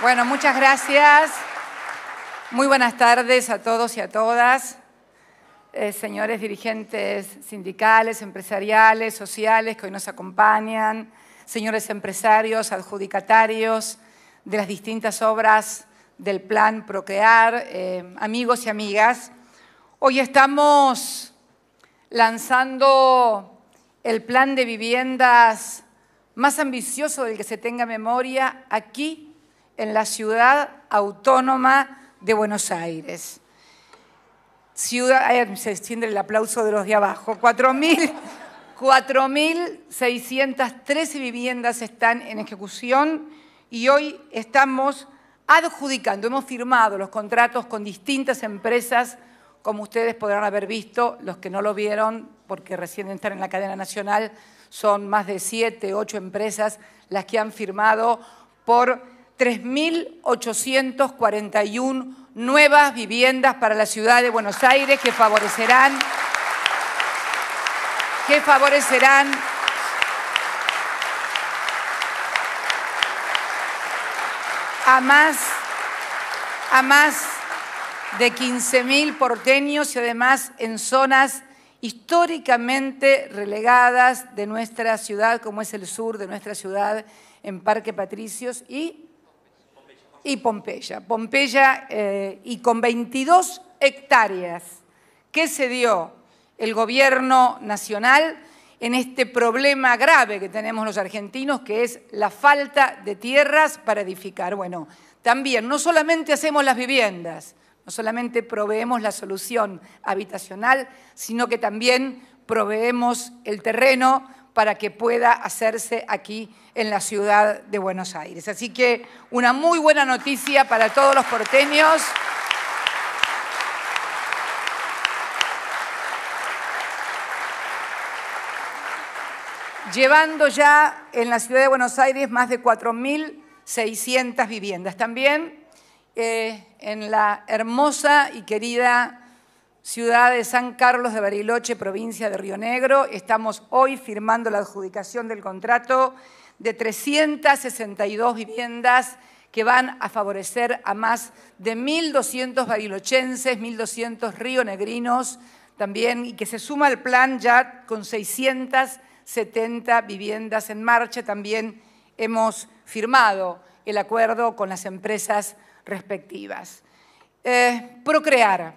Bueno, muchas gracias. Muy buenas tardes a todos y a todas. Señores dirigentes sindicales, empresariales, sociales que hoy nos acompañan, señores empresarios, adjudicatarios de las distintas obras del Plan Procrear, amigos y amigas. Hoy estamos lanzando el plan de viviendas más ambicioso del que se tenga memoria aquí en la ciudad autónoma de Buenos Aires. Se extiende el aplauso de los de abajo. 4.613 viviendas están en ejecución y hoy estamos adjudicando, hemos firmado los contratos con distintas empresas, como ustedes podrán haber visto, los que no lo vieron, porque recién están en la cadena nacional, son más de 7, 8 empresas las que han firmado por 3.841 nuevas viviendas para la ciudad de Buenos Aires que favorecerán a más de 15.000 porteños y además en zonas históricamente relegadas de nuestra ciudad, como es el sur de nuestra ciudad, en Parque Patricios y Pompeya. Pompeya y con 22 hectáreas que se dio el gobierno nacional en este problema grave que tenemos los argentinos, que es la falta de tierras para edificar. Bueno, también no solamente hacemos las viviendas, no solamente proveemos la solución habitacional, sino que también proveemos el terreno para que pueda hacerse aquí en la ciudad de Buenos Aires. Así que una muy buena noticia para todos los porteños. Llevando ya en la ciudad de Buenos Aires más de 4.600 viviendas. También en la hermosa y querida ciudad de San Carlos de Bariloche, provincia de Río Negro, estamos hoy firmando la adjudicación del contrato de 362 viviendas que van a favorecer a más de 1.200 barilochenses, 1.200 rionegrinos también, y que se suma al plan ya con 670 viviendas en marcha. También hemos firmado el acuerdo con las empresas respectivas. Procrear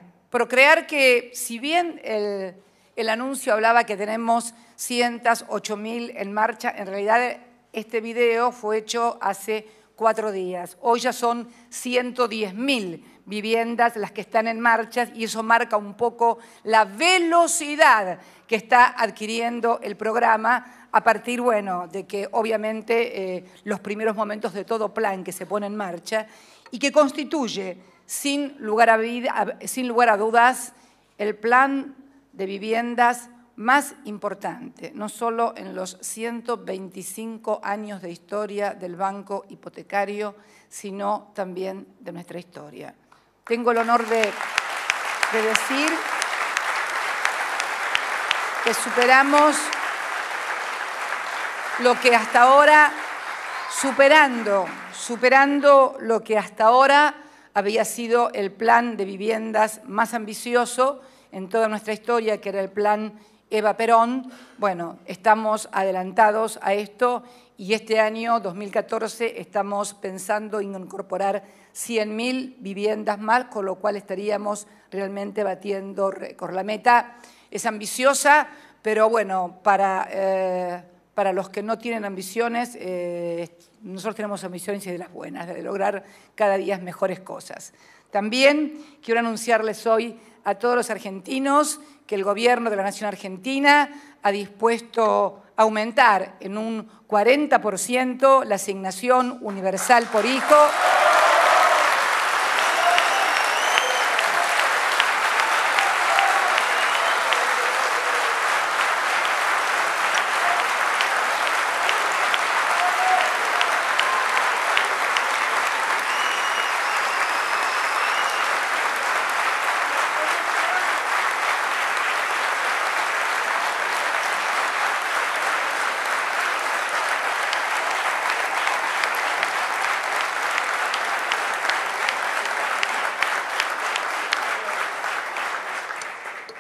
que, si bien el anuncio hablaba que tenemos 108.000 en marcha, en realidad este video fue hecho hace 4 días. Hoy ya son 110.000 viviendas las que están en marcha y eso marca un poco la velocidad que está adquiriendo el programa a partir, bueno, de que obviamente los primeros momentos de todo plan que se pone en marcha y que constituye sin lugar a dudas el plan de viviendas más importante, no solo en los 125 años de historia del Banco Hipotecario, sino también de nuestra historia. Tengo el honor de decir que superamos lo que hasta ahora, superando lo que hasta ahora había sido el plan de viviendas más ambicioso en toda nuestra historia, que era el plan Eva Perón. Bueno, estamos adelantados a esto y este año, 2014, estamos pensando en incorporar 100.000 viviendas más, con lo cual estaríamos realmente batiendo récord. La meta es ambiciosa, pero bueno, para los que no tienen ambiciones, nosotros tenemos ambiciones y de las buenas, de lograr cada día mejores cosas. También quiero anunciarles hoy a todos los argentinos que el Gobierno de la Nación Argentina ha dispuesto a aumentar en un 40% la asignación universal por hijo.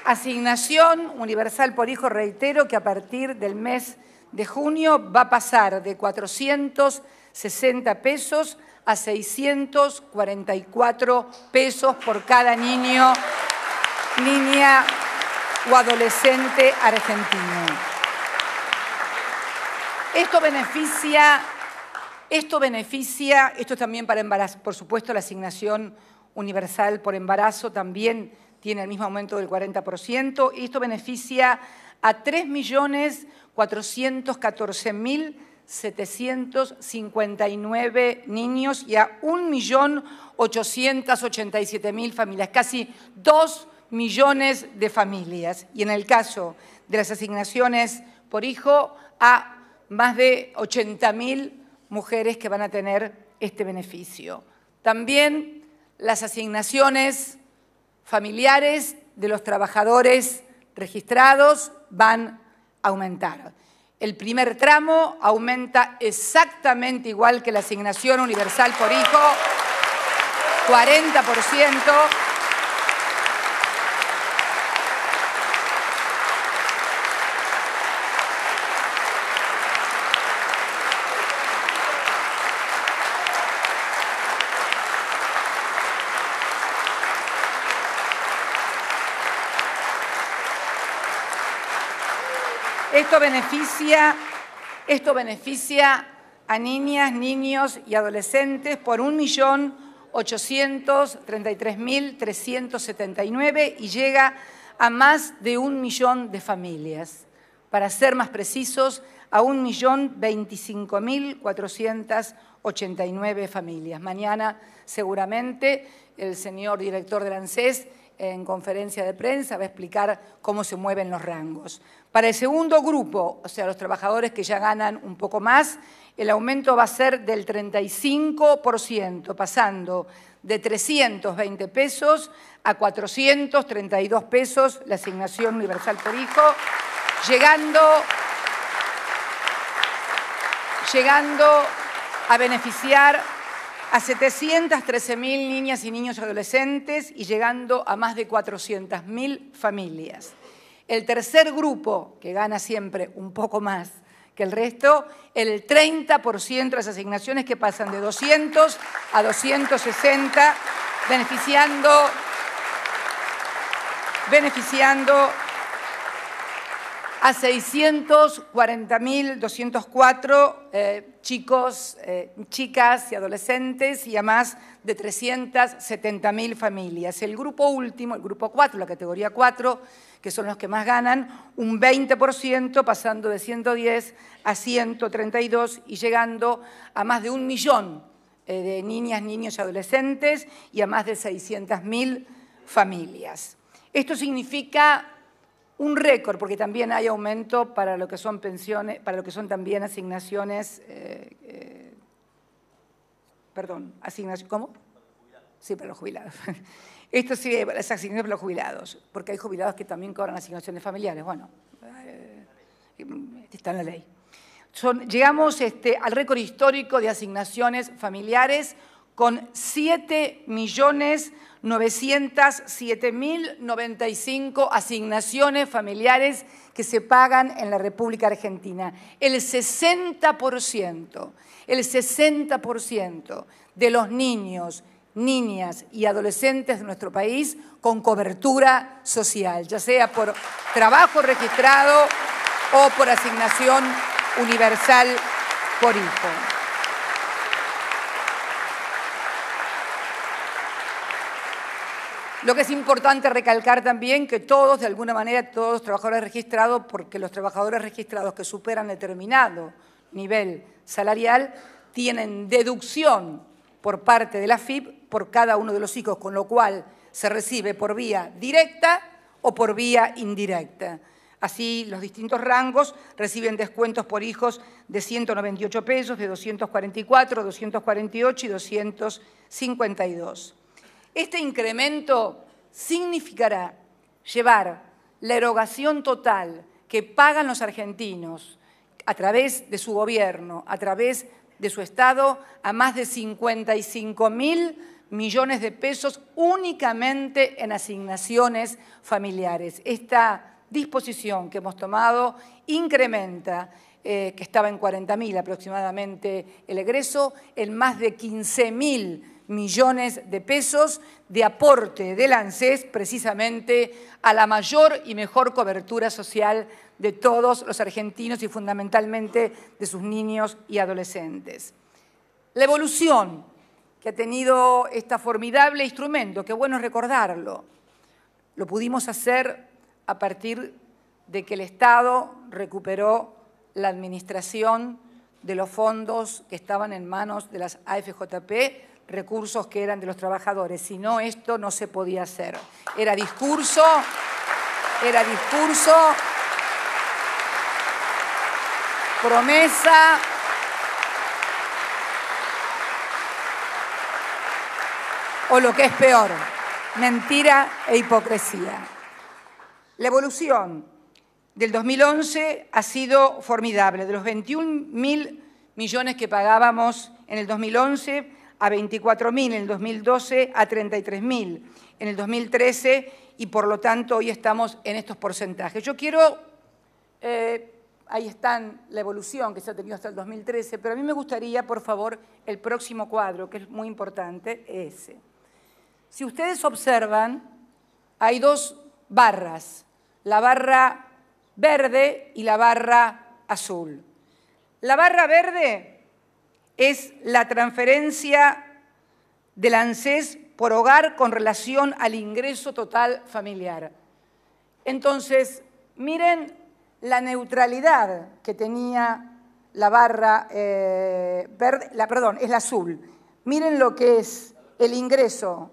Asignación universal por hijo, reitero que a partir del mes de junio va a pasar de 460 pesos a 644 pesos por cada niño, niña o adolescente argentino. Esto también para embarazo, por supuesto la asignación universal por embarazo también tiene el mismo aumento del 40%, y esto beneficia a 3.414.759 niños y a 1.887.000 familias, casi 2 millones de familias. Y en el caso de las asignaciones por hijo, a más de 80.000 mujeres que van a tener este beneficio. También las asignaciones familiares de los trabajadores registrados van a aumentar. El primer tramo aumenta exactamente igual que la asignación universal por hijo, 40%. Esto beneficia a niñas, niños y adolescentes por 1.833.379 y llega a más de 1 millón de familias. Para ser más precisos, a 1.025.489 familias. Mañana, seguramente, el señor director del ANSES en conferencia de prensa va a explicar cómo se mueven los rangos. Para el segundo grupo, o sea, los trabajadores que ya ganan un poco más, el aumento va a ser del 35%, pasando de 320 pesos a 432 pesos la asignación universal por hijo, llegando a beneficiar a 713.000 niñas y niños adolescentes y llegando a más de 400.000 familias. El tercer grupo, que gana siempre un poco más que el resto, el 30% de las asignaciones que pasan de 200 a 260, beneficiando a 640.204 chicos, chicas y adolescentes y a más de 370.000 familias. El grupo último, el grupo 4, la categoría 4, que son los que más ganan, un 20%, pasando de 110 a 132 y llegando a más de 1 millón de niñas, niños y adolescentes y a más de 600.000 familias. Esto significa un récord, porque también hay aumento para lo que son pensiones, para lo que son también asignaciones, ¿cómo? Sí, para los jubilados. Esto sí, las asignaciones para los jubilados, porque hay jubilados que también cobran asignaciones familiares. Bueno, está en la ley. Llegamos al récord histórico de asignaciones familiares con 7.907.095 asignaciones familiares que se pagan en la República Argentina. El 60% de los niños, niñas y adolescentes de nuestro país con cobertura social, ya sea por trabajo registrado o por asignación universal por hijo. Lo que es importante recalcar también que todos, de alguna manera, todos los trabajadores registrados, porque los trabajadores registrados que superan determinado nivel salarial tienen deducción por parte de la AFIP por cada uno de los hijos, con lo cual se recibe por vía directa o por vía indirecta. Así, los distintos rangos reciben descuentos por hijos de 198 pesos, de 244, 248 y 252. Este incremento significará llevar la erogación total que pagan los argentinos a través de su gobierno, a través de su Estado, a más de 55.000 millones de pesos únicamente en asignaciones familiares. Esta disposición que hemos tomado incrementa, que estaba en 40.000 aproximadamente el egreso, en más de 15.000 millones de pesos de aporte del ANSES precisamente a la mayor y mejor cobertura social de todos los argentinos y fundamentalmente de sus niños y adolescentes. La evolución que ha tenido este formidable instrumento, qué bueno recordarlo, lo pudimos hacer a partir de que el Estado recuperó la administración de los fondos que estaban en manos de las AFJP, recursos que eran de los trabajadores. Si no, esto no se podía hacer. Era discurso, promesa, o lo que es peor, mentira e hipocresía. La evolución del 2011 ha sido formidable. De los 21.000 millones que pagábamos en el 2011, a 24.000 en el 2012, a 33.000 en el 2013 y por lo tanto hoy estamos en estos porcentajes. Yo quiero, ahí están la evolución que se ha tenido hasta el 2013, pero a mí me gustaría, por favor, el próximo cuadro, que es muy importante, ese. Si ustedes observan, hay dos barras, la barra verde y la barra azul. La barra verde es la transferencia del ANSES por hogar con relación al ingreso total familiar. Entonces, miren la neutralidad que tenía la barra verde, perdón, es la azul. Miren lo que es el ingreso,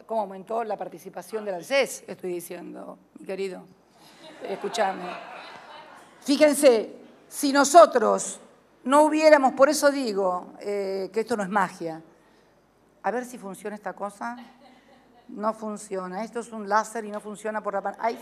¿cómo aumentó la participación del ANSES? Estoy diciendo, mi querido, escúchame. Fíjense, si nosotros no hubiéramos, por eso digo que esto no es magia. A ver si funciona esta cosa. No funciona. Esto es un láser y no funciona por la pantalla.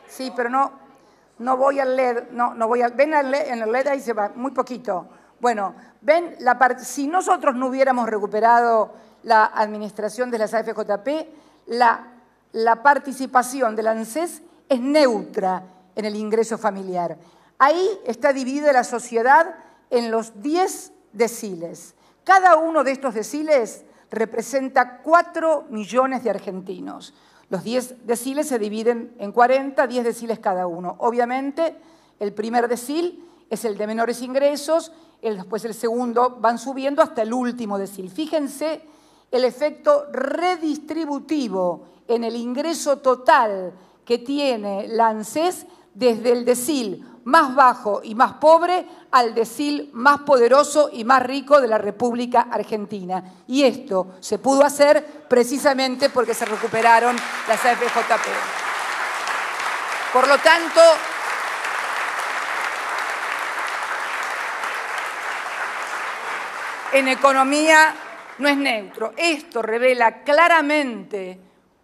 Sí, pero no voy al LED. No voy al, ven al LED, en el LED ahí se va, muy poquito. Bueno, ven, si nosotros no hubiéramos recuperado la administración de las AFJP, la participación del ANSES es neutra en el ingreso familiar. Ahí está dividida la sociedad en los 10 deciles. Cada uno de estos deciles representa 4 millones de argentinos. Los 10 deciles se dividen en 40, 10 deciles cada uno. Obviamente, el primer decil es el de menores ingresos, después el segundo van subiendo hasta el último decil. Fíjense el efecto redistributivo en el ingreso total que tiene la ANSES desde el decil más bajo y más pobre al decil más poderoso y más rico de la República Argentina. Y esto se pudo hacer precisamente porque se recuperaron las AFJP. Por lo tanto, en economía no es neutro. Esto revela claramente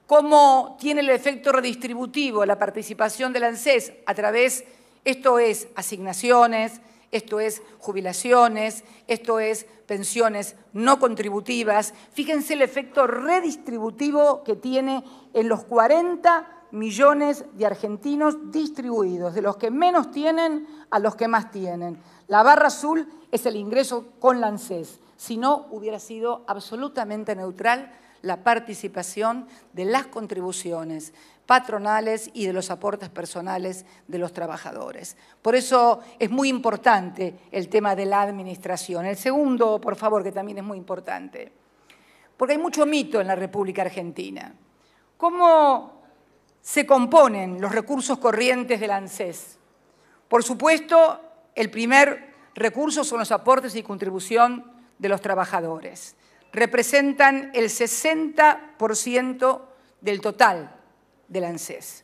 cómo tiene el efecto redistributivo la participación del ANSES a través, esto es asignaciones, esto es jubilaciones, esto es pensiones no contributivas. Fíjense el efecto redistributivo que tiene en los 40 millones de argentinos distribuidos, de los que menos tienen a los que más tienen. La barra azul es el ingreso con la ANSES. Si no, hubiera sido absolutamente neutral la participación de las contribuciones patronales y de los aportes personales de los trabajadores. Por eso es muy importante el tema de la administración. El segundo, por favor, que también es muy importante, porque hay mucho mito en la República Argentina. ¿Cómo se componen los recursos corrientes del ANSES? Por supuesto, el primer recurso son los aportes y contribución de los trabajadores. Representan el 60% del total del ANSES.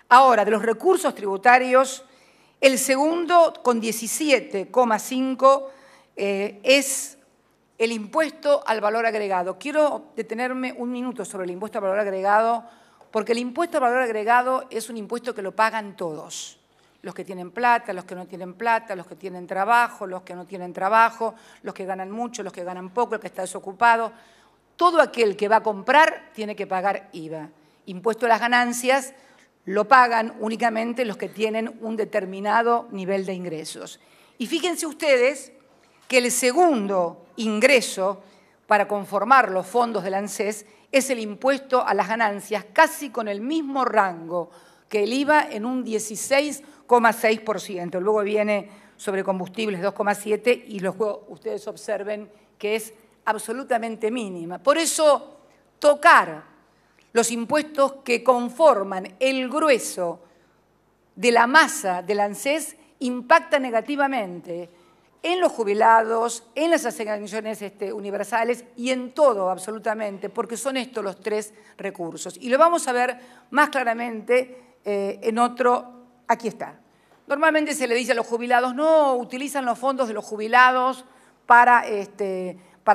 Ahora, de los recursos tributarios, el segundo, con 17,5, es el impuesto al valor agregado. Quiero detenerme un minuto sobre el impuesto al valor agregado, porque el impuesto al valor agregado es un impuesto que lo pagan todos. los que tienen plata, los que no tienen plata, los que tienen trabajo, los que no tienen trabajo, los que ganan mucho, los que ganan poco, el que está desocupado. Todo aquel que va a comprar tiene que pagar IVA. Impuesto a las ganancias lo pagan únicamente los que tienen un determinado nivel de ingresos. Y fíjense ustedes que el segundo ingreso para conformar los fondos del ANSES es el impuesto a las ganancias, casi con el mismo rango que el IVA en un 16,6%. Luego viene sobre combustibles 2,7% y luego ustedes observen que es absolutamente mínima. Por eso, tocar los impuestos que conforman el grueso de la masa del ANSES impacta negativamente en los jubilados, en las asignaciones universales y en todo absolutamente, porque son estos los tres recursos. Y lo vamos a ver más claramente en otro, aquí está. Normalmente se le dice a los jubilados, no, utilizan los fondos de los jubilados para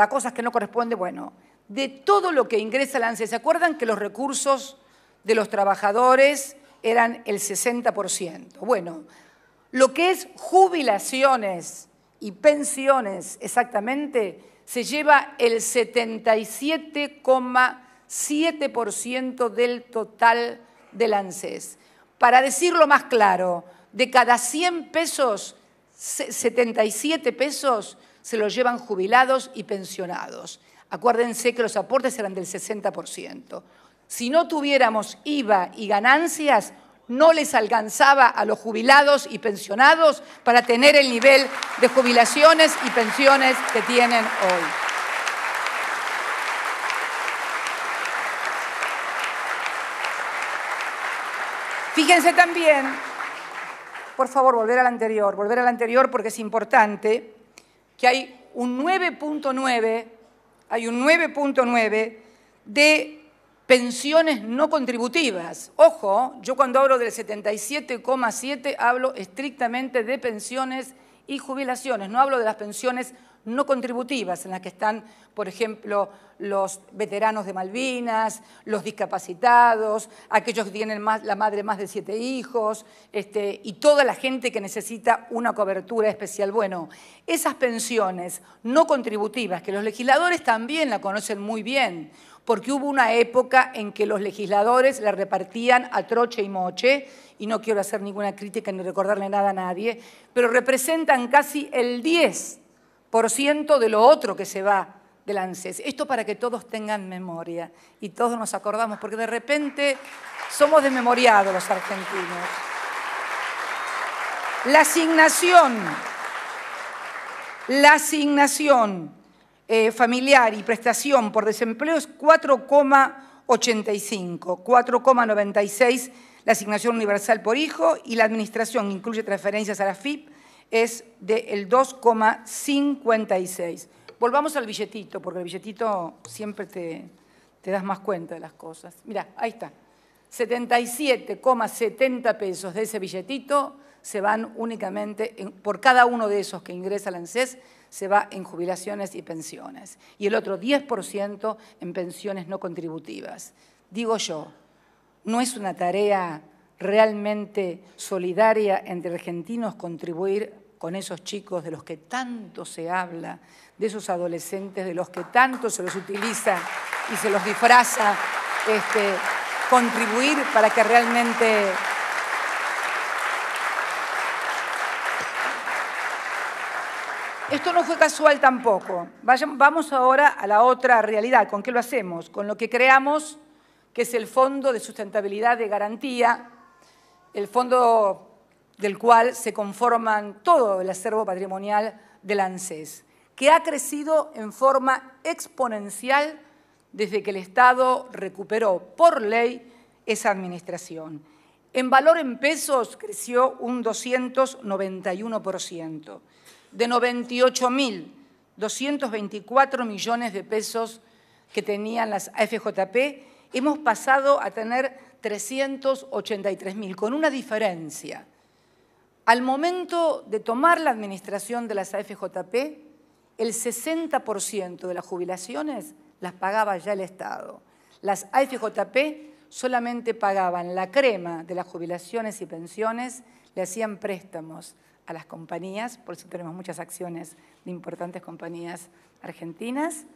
cosas que no corresponden. Bueno, de todo lo que ingresa el ANSES, ¿se acuerdan que los recursos de los trabajadores eran el 60%? Bueno, lo que es jubilaciones y pensiones exactamente, se lleva el 77,7% del total del ANSES. Para decirlo más claro, de cada 100 pesos, 77 pesos se los llevan jubilados y pensionados. Acuérdense que los aportes eran del 60%. Si no tuviéramos IVA y ganancias, no les alcanzaba a los jubilados y pensionados para tener el nivel de jubilaciones y pensiones que tienen hoy. Fíjense también, por favor, volver al anterior porque es importante, que hay un 9,9 de pensiones no contributivas. Ojo, yo cuando hablo del 77,7 hablo estrictamente de pensiones y jubilaciones, no hablo de las pensiones no contributivas, en las que están, por ejemplo, los veteranos de Malvinas, los discapacitados, aquellos que tienen la madre más de 7 hijos, y toda la gente que necesita una cobertura especial. Bueno, esas pensiones no contributivas, que los legisladores también la conocen muy bien, porque hubo una época en que los legisladores la repartían a troche y moche, y no quiero hacer ninguna crítica ni recordarle nada a nadie, pero representan casi el 10% de lo otro que se va del ANSES. Esto para que todos tengan memoria y todos nos acordamos, porque de repente somos desmemoriados los argentinos. La asignación familiar y prestación por desempleo es 4,85, 4,96 la asignación universal por hijo, y la administración incluye transferencias a la FIP, es del 2,56. Volvamos al billetito, porque el billetito siempre te das más cuenta de las cosas. Mirá, ahí está. 77,70 pesos de ese billetito se van únicamente, por cada uno de esos que ingresa al ANSES, se va en jubilaciones y pensiones. Y el otro 10% en pensiones no contributivas. Digo yo, ¿no es una tarea realmente solidaria entre argentinos contribuir con esos chicos de los que tanto se habla, de esos adolescentes de los que tanto se los utiliza y se los disfraza, contribuir para que realmente esto no fue casual tampoco. Vamos ahora a la otra realidad. ¿Con qué lo hacemos? Con lo que creamos, que es el Fondo de Sustentabilidad de Garantía, el fondo del cual se conforman todo el acervo patrimonial del ANSES, que ha crecido en forma exponencial desde que el Estado recuperó por ley esa administración. En valor en pesos creció un 291%, de 98.224 millones de pesos que tenían las AFJP, hemos pasado a tener 383.000, con una diferencia. Al momento de tomar la administración de las AFJP, el 60% de las jubilaciones las pagaba ya el Estado. Las AFJP solamente pagaban la crema de las jubilaciones y pensiones, le hacían préstamos a las compañías, por eso tenemos muchas acciones de importantes compañías argentinas,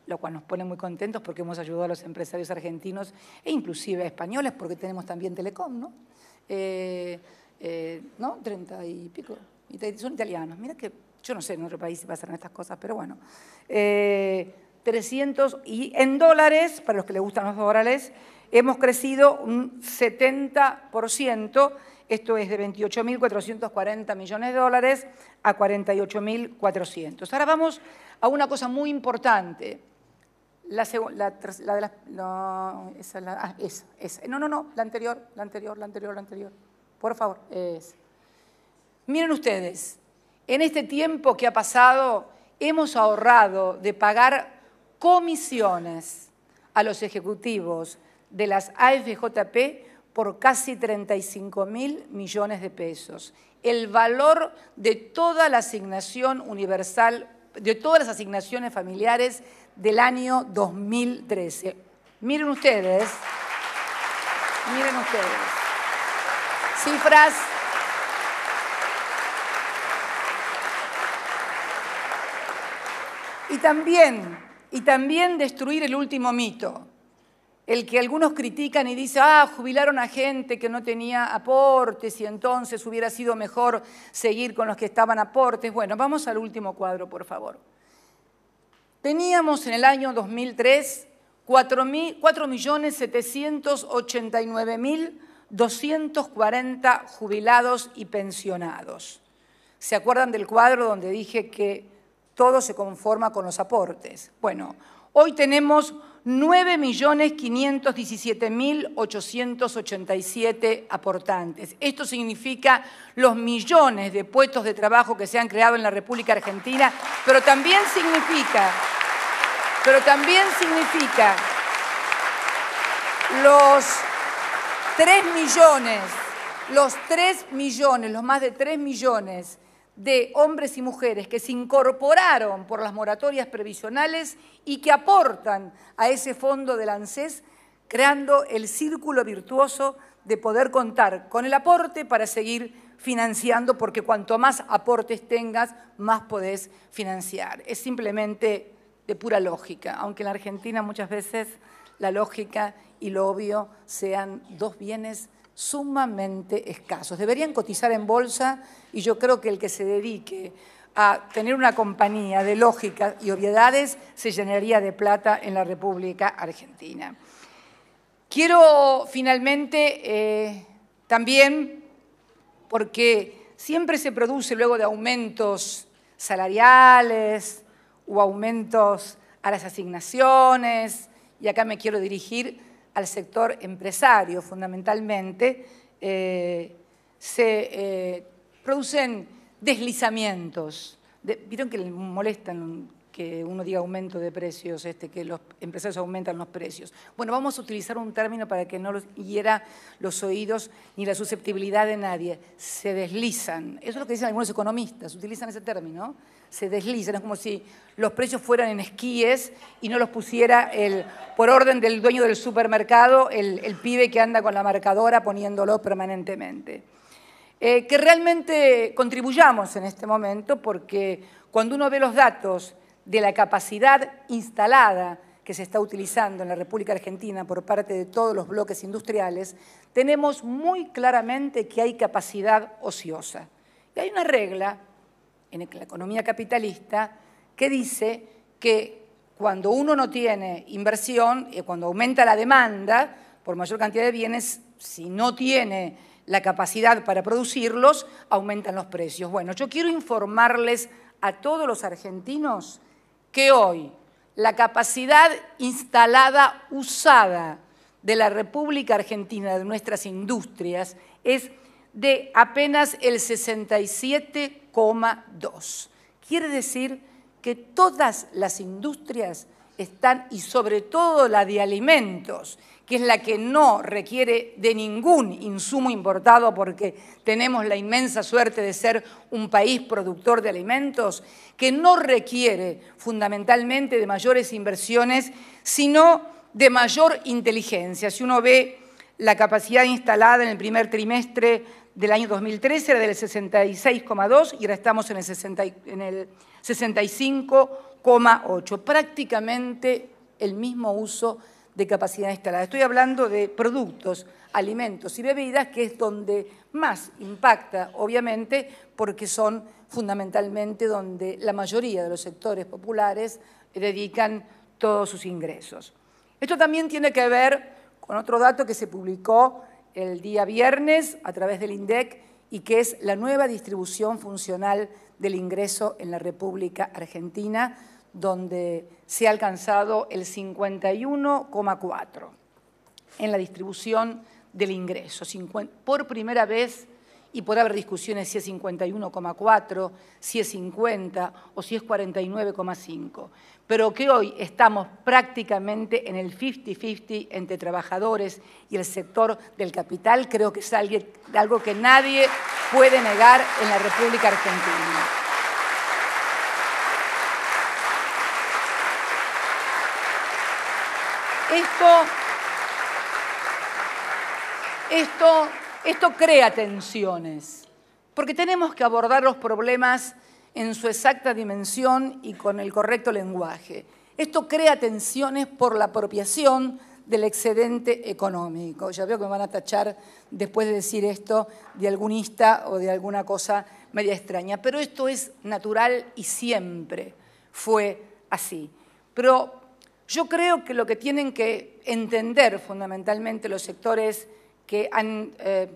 lo cual nos pone muy contentos porque hemos ayudado a los empresarios argentinos e inclusive a españoles, porque tenemos también Telecom, ¿no? ¿No? 30 y pico, son italianos. Mira que yo no sé en otro país si pasan estas cosas, pero bueno. 300, y en dólares, para los que les gustan los dólares, hemos crecido un 70%, esto es de 28.440 millones de dólares a 48.400. Ahora vamos a una cosa muy importante. La anterior. Por favor. Miren ustedes, en este tiempo que ha pasado, hemos ahorrado de pagar comisiones a los ejecutivos de las AFJP por casi 35.000 millones de pesos. El valor de toda la asignación universal, de todas las asignaciones familiares del año 2013. Miren ustedes. Cifras. Y también destruir el último mito, el que algunos critican y dicen, jubilaron a gente que no tenía aportes y entonces hubiera sido mejor seguir con los que estaban aportes. Bueno, vamos al último cuadro, por favor. Teníamos en el año 2003 4.789.240 jubilados y pensionados. ¿Se acuerdan del cuadro donde dije que todo se conforma con los aportes? Bueno, hoy tenemos 9.517.887 aportantes. Esto significa los millones de puestos de trabajo que se han creado en la República Argentina, pero también significa los más de 3 millones de hombres y mujeres que se incorporaron por las moratorias previsionales y que aportan a ese fondo del ANSES, creando el círculo virtuoso de poder contar con el aporte para seguir financiando, porque cuanto más aportes tengas, más podés financiar. Es simplemente de pura lógica, aunque en la Argentina muchas veces la lógica y lo obvio sean dos bienes sumamente escasos. Deberían cotizar en bolsa y yo creo que el que se dedique a tener una compañía de lógica y obviedades se llenaría de plata en la República Argentina. Quiero finalmente también, porque siempre se produce luego de aumentos salariales o aumentos a las asignaciones, y acá me quiero dirigir al sector empresario fundamentalmente, se producen deslizamientos. ¿Vieron que les molestan que uno diga aumento de precios, que los empresarios aumentan los precios? Bueno, vamos a utilizar un término para que no hiera los oídos ni la susceptibilidad de nadie. Se deslizan. Eso es lo que dicen algunos economistas, utilizan ese término. Se deslizan, es como si los precios fueran en esquíes y no los pusiera por orden del dueño del supermercado el pibe que anda con la marcadora poniéndolo permanentemente. Que realmente contribuyamos en este momento, porque cuando uno ve los datos de la capacidad instalada que se está utilizando en la República Argentina por parte de todos los bloques industriales, tenemos muy claramente que hay capacidad ociosa. Y hay una regla en la economía capitalista que dice que cuando uno no tiene inversión, cuando aumenta la demanda por mayor cantidad de bienes, si no tiene la capacidad para producirlos, aumentan los precios. Bueno, yo quiero informarles a todos los argentinos que hoy la capacidad instalada, usada de la República Argentina, de nuestras industrias, es de apenas el 67,2. Quiere decir que todas las industrias están, y sobre todo la de alimentos, que es la que no requiere de ningún insumo importado porque tenemos la inmensa suerte de ser un país productor de alimentos, que no requiere fundamentalmente de mayores inversiones, sino de mayor inteligencia. Si uno ve la capacidad instalada en el primer trimestre del año 2013 era del 66,2 y ahora estamos en el 65,8. Prácticamente el mismo uso de capacidad instalada. Estoy hablando de productos, alimentos y bebidas, que es donde más impacta, obviamente, porque son fundamentalmente donde la mayoría de los sectores populares dedican todos sus ingresos. Esto también tiene que ver con otro dato que se publicó el día viernes a través del INDEC y que es la nueva distribución funcional del ingreso en la República Argentina, donde se ha alcanzado el 51,4 en la distribución del ingreso. Por primera vez, y puede haber discusiones si es 51,4, si es 50 o si es 49,5, pero que hoy estamos prácticamente en el 50-50 entre trabajadores y el sector del capital, creo que es algo que nadie puede negar en la República Argentina. Esto crea tensiones, porque tenemos que abordar los problemas en su exacta dimensión y con el correcto lenguaje. Esto crea tensiones por la apropiación del excedente económico. Ya veo que me van a tachar después de decir esto de algunista o de alguna cosa media extraña, pero esto es natural y siempre fue así. Pero yo creo que lo que tienen que entender fundamentalmente los sectores que han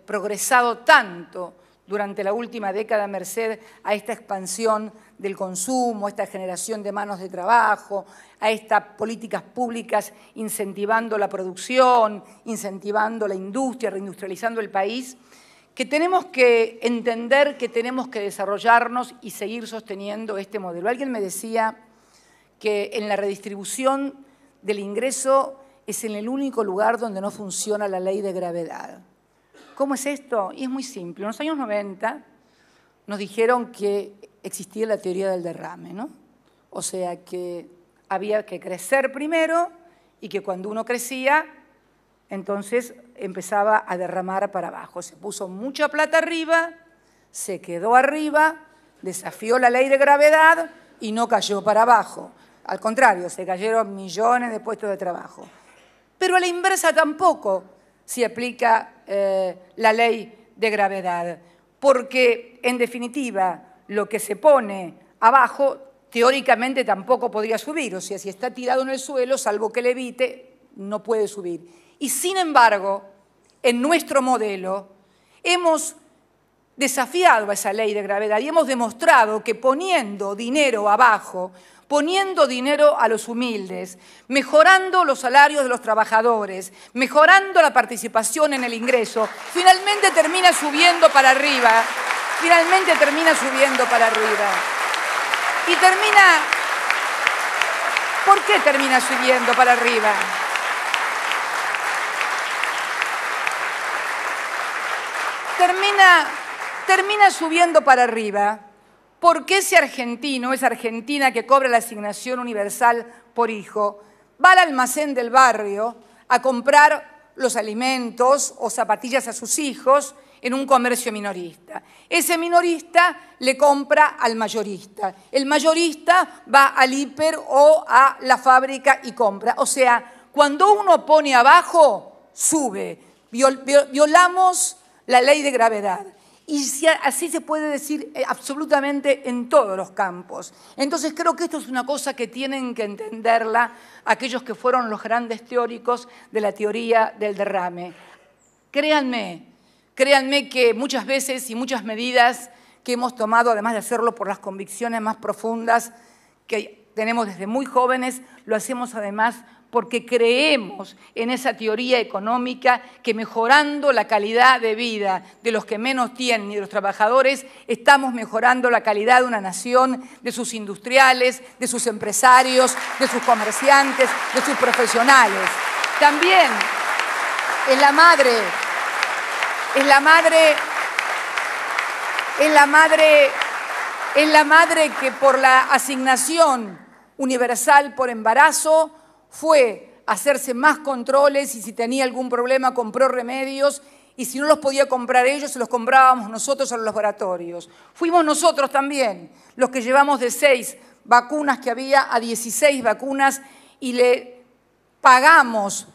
progresado tanto durante la última década merced a esta expansión del consumo, a esta generación de manos de trabajo, a estas políticas públicas incentivando la producción, incentivando la industria, reindustrializando el país, que tenemos que entender que tenemos que desarrollarnos y seguir sosteniendo este modelo. Alguien me decía que en la redistribución del ingreso es en el único lugar donde no funciona la ley de gravedad. ¿Cómo es esto? Y es muy simple. En los años 90 nos dijeron que existía la teoría del derrame, ¿no? O sea, que había que crecer primero y que cuando uno crecía, entonces empezaba a derramar para abajo. Se puso mucha plata arriba, se quedó arriba, desafió la ley de gravedad y no cayó para abajo. Al contrario, se cayeron millones de puestos de trabajo. Pero a la inversa tampoco se aplica la ley de gravedad, porque en definitiva lo que se pone abajo teóricamente tampoco podría subir, o sea, si está tirado en el suelo, salvo que levite, no puede subir. Y sin embargo, en nuestro modelo hemos desafiado a esa ley de gravedad y hemos demostrado que poniendo dinero abajo, poniendo dinero a los humildes, mejorando los salarios de los trabajadores, mejorando la participación en el ingreso, finalmente termina subiendo para arriba, Y termina... ¿Por qué termina subiendo para arriba? Termina subiendo para arriba porque ese argentino, esa argentina que cobra la asignación universal por hijo, va al almacén del barrio a comprar los alimentos o zapatillas a sus hijos en un comercio minorista. Ese minorista le compra al mayorista. El mayorista va al hiper o a la fábrica y compra. O sea, cuando uno pone abajo, sube. Violamos la ley de gravedad. Y así se puede decir absolutamente en todos los campos. Entonces creo que esto es una cosa que tienen que entenderla aquellos que fueron los grandes teóricos de la teoría del derrame. Créanme que muchas veces y muchas medidas que hemos tomado, además de hacerlo por las convicciones más profundas que tenemos desde muy jóvenes, lo hacemos además porque creemos en esa teoría económica que mejorando la calidad de vida de los que menos tienen y de los trabajadores, estamos mejorando la calidad de una nación, de sus industriales, de sus empresarios, de sus comerciantes, de sus profesionales. También es la madre que por la asignación universal por embarazo fue hacerse más controles y si tenía algún problema compró remedios y si no los podía comprar ellos, se los comprábamos nosotros a los laboratorios. Fuimos nosotros también los que llevamos de 6 vacunas que había a 16 vacunas y le pagamos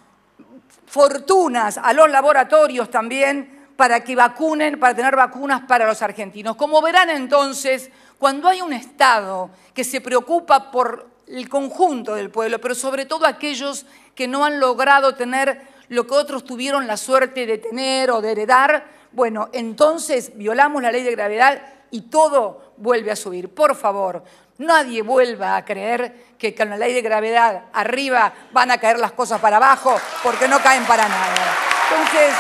fortunas a los laboratorios también para que vacunen, para tener vacunas para los argentinos. Como verán entonces, cuando hay un Estado que se preocupa por el conjunto del pueblo, pero sobre todo aquellos que no han logrado tener lo que otros tuvieron la suerte de tener o de heredar, bueno, entonces violamos la ley de gravedad y todo vuelve a subir. Por favor, nadie vuelva a creer que con la ley de gravedad arriba van a caer las cosas para abajo, porque no caen para nada. Entonces,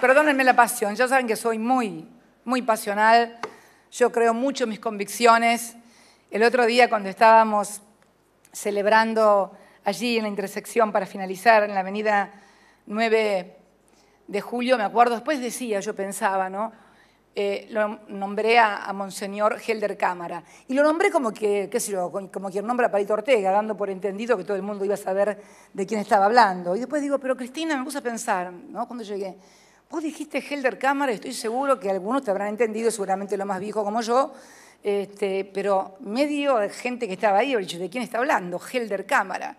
perdónenme la pasión, ya saben que soy muy pasional, yo creo mucho en mis convicciones. El otro día cuando estábamos celebrando allí en la intersección para finalizar en la avenida 9 de Julio, me acuerdo, después decía, yo pensaba, ¿no? Lo nombré a Monseñor Helder Cámara. Y lo nombré como que, qué sé yo, como quien nombra a Palito Ortega, dando por entendido que todo el mundo iba a saber de quién estaba hablando. Y después digo, pero Cristina, me puse a pensar, ¿no? Cuando llegué, vos dijiste Helder Cámara y estoy seguro que algunos te habrán entendido, seguramente lo más viejo como yo, pero medio de gente que estaba ahí, ¿de quién está hablando? Helder Cámara.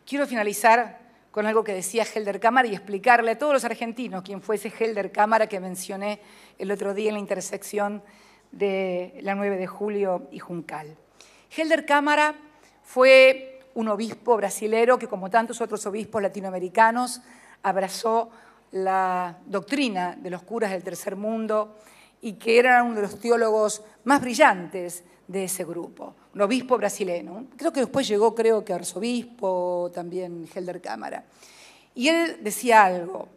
Quiero finalizar con algo que decía Helder Cámara y explicarle a todos los argentinos quién fue ese Helder Cámara que mencioné el otro día en la intersección de la 9 de Julio y Juncal. Helder Cámara fue un obispo brasilero que, como tantos otros obispos latinoamericanos, abrazó la doctrina de los curas del tercer mundo y que era uno de los teólogos más brillantes de ese grupo, un obispo brasileño. Creo que después llegó, arzobispo también, Helder Cámara. Y él decía algo,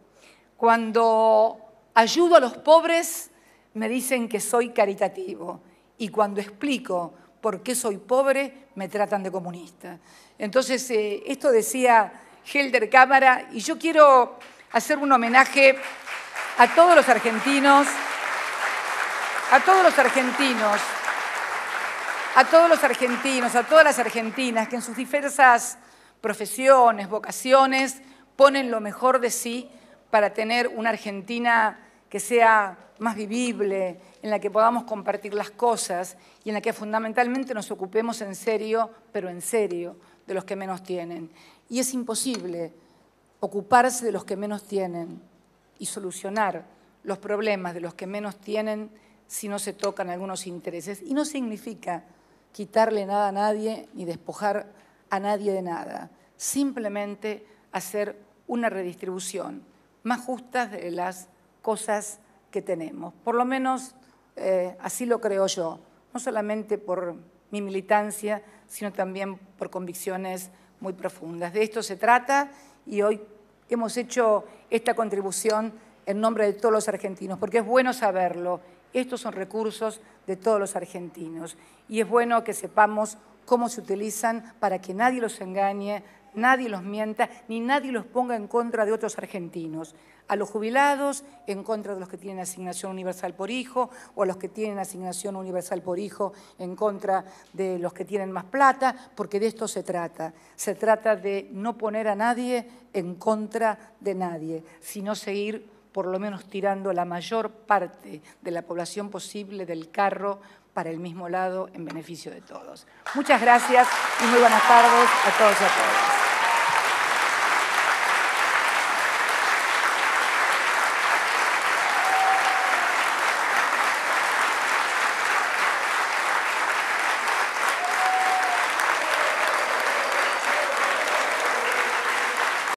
cuando ayudo a los pobres me dicen que soy caritativo y cuando explico por qué soy pobre me tratan de comunista. Entonces, esto decía Helder Cámara y yo quiero hacer un homenaje a todos los argentinos, a todas las argentinas que en sus diversas profesiones, vocaciones, ponen lo mejor de sí para tener una Argentina que sea más vivible, en la que podamos compartir las cosas y en la que fundamentalmente nos ocupemos en serio, pero en serio, de los que menos tienen. Y es imposible ocuparse de los que menos tienen y solucionar los problemas de los que menos tienen si no se tocan algunos intereses. Y no significa quitarle nada a nadie ni despojar a nadie de nada. Simplemente hacer una redistribución más justa de las cosas que tenemos. Por lo menos así lo creo yo, no solamente por mi militancia, sino también por convicciones muy profundas. De esto se trata y hoy hemos hecho esta contribución en nombre de todos los argentinos, porque es bueno saberlo. Estos son recursos de todos los argentinos y es bueno que sepamos cómo se utilizan para que nadie los engañe, nadie los mienta, ni nadie los ponga en contra de otros argentinos. A los jubilados, en contra de los que tienen asignación universal por hijo, o a los que tienen asignación universal por hijo, en contra de los que tienen más plata, porque de esto se trata. Se trata de no poner a nadie en contra de nadie, sino seguir por lo menos tirando la mayor parte de la población posible del carro para el mismo lado en beneficio de todos. Muchas gracias y muy buenas tardes a todos y a todas.